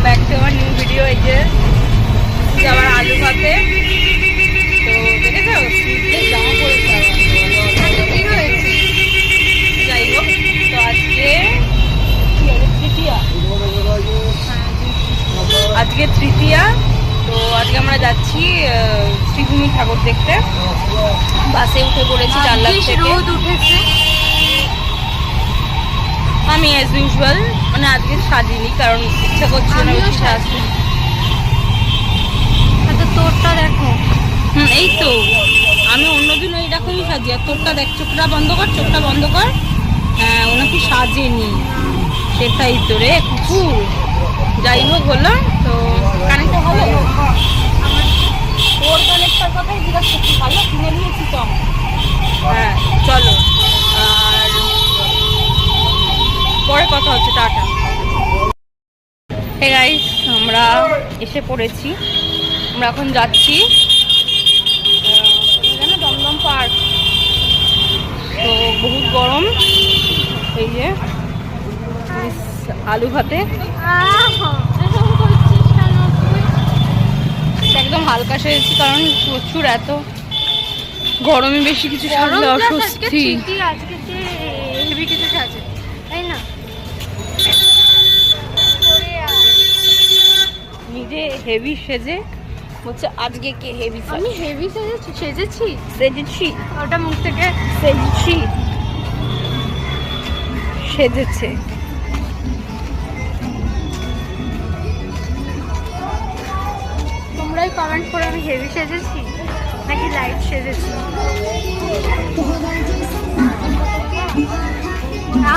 Back to আমার new video. এই যে আবার আলু ভাতে। তো দেখেছো স্লিপলেস জামা পরেছে, যাই হোক। তো আজকে তৃতীয়া। তো আজকে আমরা যাচ্ছি শ্রীভূমি ঠাকুর দেখতে। বাসে উঠে পড়েছি জানলা থেকে। রোদ উঠেছে। আমি অ্যাজ ইউজুয়াল মানে আজকে সাজিনি, কারণ ইচ্ছা করছিল না বেশি সাজতে। তোরটা দেখো। এই তো আমি অন্যদিন এইরকমই সাজি, আর তোরটা দেখ। চোখটা বন্ধ কর, চোখটা বন্ধ কর। হ্যাঁ, ওনাকে সাজেনি, সেটাই তো রে কুকুর। যাই হোক হলো। তো কানেক্টটা ভালো, তোর কানেক্টার কথাই জিজ্ঞাসা করছি। ভালো কিনে নিয়েছি তো। হ্যাঁ চলো, আর পরে কথা হচ্ছে। টাটা। হে গাইস, আমরা এসে পড়েছি। আমরা এখন যাচ্ছি দমদম পার্ক। তো বহুত গরম। এই যে আলু ভাতে একদম হালকা সেরেছি, কারণ প্রচুর এত গরমে বেশি কিছু সাজলে অস্বস্তি। নিজে হেভি সেজে বলছে আজকে কে হেভি। আমি হেভি সেজেছি ওটা মুখ থেকে সেজেছে। তোমরাই কমেন্ট করে আমি হেভি সেজেছি নাকি লাইট সেজেছি।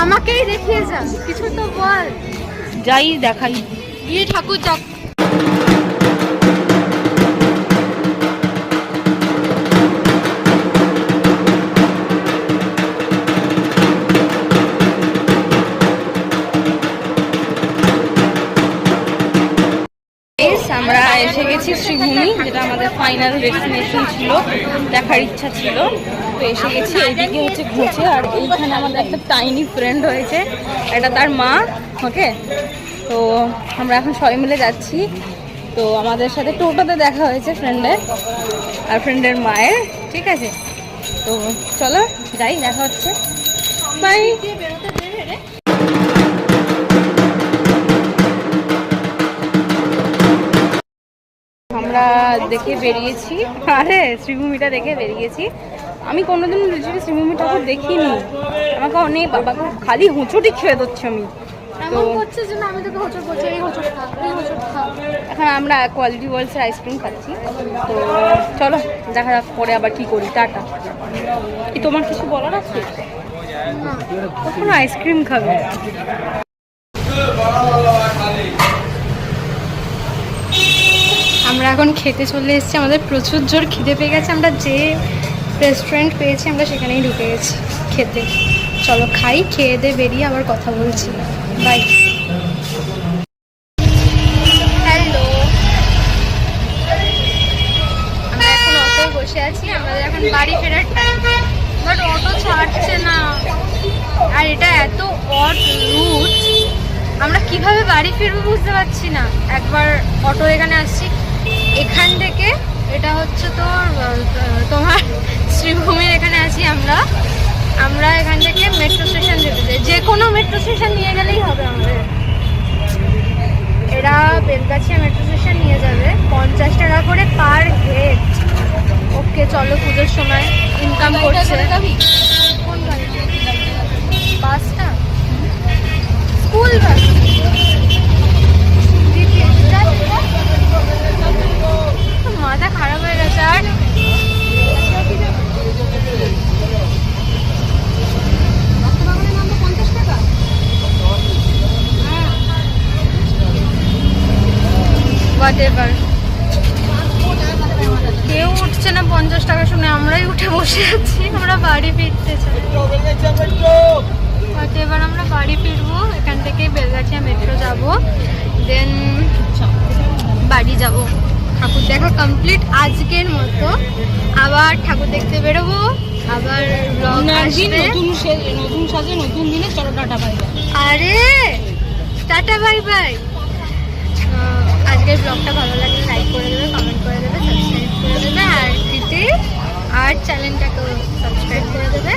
আমাকেই দেখিয়ে যা, কিছু তো বল। যাই দেখাই গিয়ে ঠাকুর যাক। আমরা এসে গেছি শ্রীভূমি, যেটা আমাদের ফাইনাল ডেস্টিনেশন ছিল, দেখার ইচ্ছা ছিল। তো এসে গেছি। এইদিকে হচ্ছে ঘুরছে, আর এইখানে আমাদের একটা টাইনি ফ্রেন্ড হয়েছে, এটা তার মা। ওকে, তো আমরা এখন সবাই মিলে যাচ্ছি। তো আমাদের সাথে টোটোতে দেখা হয়েছে ফ্রেন্ডের আর ফ্রেন্ডের মায়ের। ঠিক আছে, তো চলো যাই, দেখা হচ্ছে। বাই। আমরা দেখে বেরিয়েছি, আরে শ্রীভূমিটা দেখে বেরিয়েছি। আমি কোনোদিন লিটারালি শ্রীভূমি ঠাকুর দেখিনি। আমাকে অনেক বাবাকে খালি হোঁচটি খেয়ে দিচ্ছি আমি। তো এখন আমরা কোয়ালিটি ওয়ার্ল্ডসের আইসক্রিম খাচ্ছি। তো চলো দেখা যাক পরে আবার কি করি। টাটা। কি তোমার কিছু বলার আছে? কখনো আইসক্রিম খাবে? আমরা এখন খেতে চলে এসেছি। আমাদের প্রচুর জোর খিদে পেয়ে গেছে। আমরা যে রেস্টুরেন্ট পেয়েছি আমরা সেখানেই ঢুকে গেছি খেতে। চলো খাই, খেয়ে দিয়ে বেরিয়ে আবার কথা বলছি। বাই। হ্যালো, আমরা এখন অটোয় বসে আছি। আমাদের এখন বাড়ি ফেরার টাইম, বাট অটো ছাড়ছে না। আর এটা এত অড রুট, আমরা কিভাবে বাড়ি ফিরবো বুঝতে পারছি না। একবার অটো এখানে আসছি, এখান থেকে এটা হচ্ছে তোমার শ্রীভূমির এখানে আছি আমরা। এখান থেকে মেট্রো স্টেশন যেতে চাই, যে কোনো মেট্রো স্টেশন নিয়ে গেলেই হবে আমাদের। এরা বেলগাছিয়া মেট্রো স্টেশন নিয়ে যাবে, 50 টাকা করে পার হেড। ওকে চলো, পুজোর সময় ইনকাম করছে। কোন গাড়ি? বাসটা? School bus? মাথা খারাপ হয়ে গেছে। আর কেউ উঠছে না 50 টাকা শুনে, আমরাই উঠে বসে আছি। আমরা বাড়ি ফিরতে চাই। এবার আমরা বাড়ি ফিরবো, এখান থেকে বেলগাছিয়া মেট্রো যাব, দেন বাড়ি যাব। ঠাকুর দেখা কমপ্লিট আজকের মতো। আবার ঠাকুর দেখতে বেরোবো, আবার ব্লগ আসবে নতুন সাজে নতুন দিনে। চলো টাটা বাই বাই। আরে টাটা বাই বাই। আজকের ব্লগটা ভালো লাগলে লাইক করে দেবে, কমেন্ট করে দেবে, সাবস্ক্রাইব করে দেবে, আর কৃতি আর্ট চ্যানেলটাকেও সাবস্ক্রাইব করে দেবে।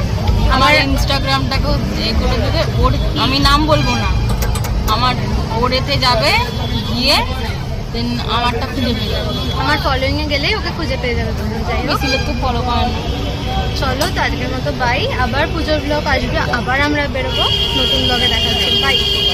আমার ইনস্টাগ্রামটাকেও করে দেবে। ওর আমি নাম বলবো না, আমার ওরেতে যাবে, গিয়ে দেন আমারটা খুঁজে পেয়ে যাবে। আমার ফলোইংয়ে গেলেই ওকে খুঁজে পেয়ে যাবে তোমরা। যাই হোক, বেশি লোক তো ফলো করেন না। চলো তো আজকের মতো বাই। আবার পুজোর ব্লগ আসবে, আবার আমরা বেরোবো নতুন ব্লগে। দেখা হচ্ছে, বাই।